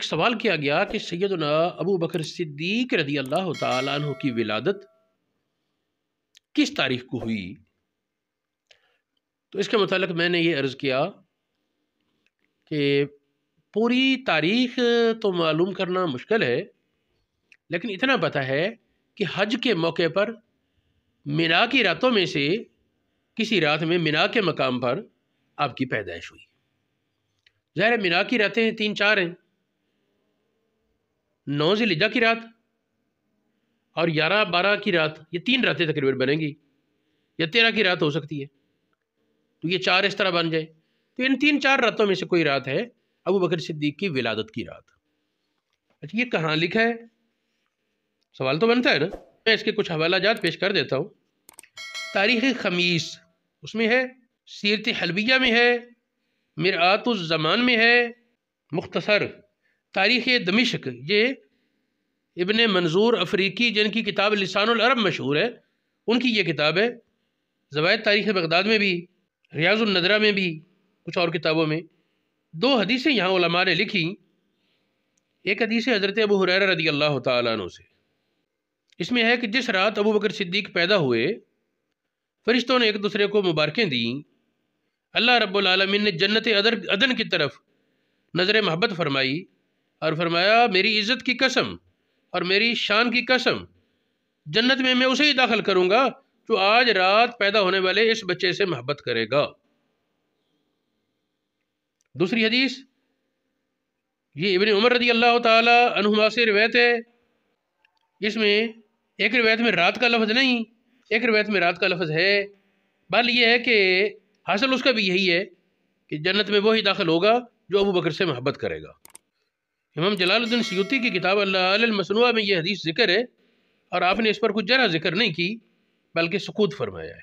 ایک سوال کیا گیا کہ سیدنا ابو بکر صدیق رضی اللہ تعالیٰ عنہ کی ولادت کس تاریخ کو ہوئی؟ تو اس کے متعلق میں نے یہ عرض کیا کہ پوری تاریخ تو معلوم کرنا مشکل ہے، لیکن اتنا پتہ ہے کہ حج کے موقع پر مینا کی راتوں میں سے کسی رات میں مینا کے مقام پر آپ کی پیدائش ہوئی۔ ظاہر مینا کی راتیں 3-4 ہیں، 9 ذی الحجہ کی رات اور 11-12 کی رات، یہ 3 راتیں تقریباً بنیں گی، یا 13 کی رات ہو سکتی ہے، تو یہ 4 اس طرح بن جائے، تو ان 3-4 راتوں میں سے کوئی رات ہے ابو بکر صدیق کی ولادت کی رات۔ اچھا، یہ کہاں لکھا ہے؟ سوال تو بنتا ہے نا۔ میں اس کے کچھ حوالہ جات پیش کر دیتا ہوں۔ تاریخ خمیس اس میں ہے، سیرت حلبیہ میں ہے، مرآت الزمان میں ہے، مختصر تاریخ دمشق، یہ ابن منظور افریقی جن کی کتاب لسان العرب مشہور ہے، ان کی یہ کتاب ہے۔ زوائد تاریخ بغداد میں بھی، ریاض الندرہ میں بھی، کچھ اور کتابوں میں 2 حدیثیں یہاں علماء نے لکھی۔ ایک حدیث ہے حضرت ابو ہریرہ رضی اللہ تعالیٰ عنہ سے، اس میں ہے کہ جس رات ابو بکر صدیق پیدا ہوئے، فرشتوں نے ایک دوسرے کو مبارکیں دیں۔ اللہ رب العالمین نے جنت عدن کی طرف نظر محبت فرمائی اور فرمایا میری عزت کی قسم اور میری شان کی قسم، جنت میں اسے ہی داخل کروں گا جو آج رات پیدا ہونے والے اس بچے سے محبت کرے گا۔ دوسری حدیث یہ ابن عمر رضی اللہ تعالی عنہما سے روایت ہے، اس میں ایک روایت میں رات کا لفظ نہیں، ایک روایت میں رات کا لفظ ہے۔ بل یہ ہے کہ حاصل اس کا بھی یہی ہے کہ جنت میں وہی داخل ہوگا جو ابو بکر سے محبت کرے گا۔ امام جلال الدین سیوطی کی کتاب اللآل المصنوع میں یہ حدیث ذکر ہے، اور آپ نے اس پر کچھ جرح ذکر نہیں کی بلکہ سکوت فرمایا ہے۔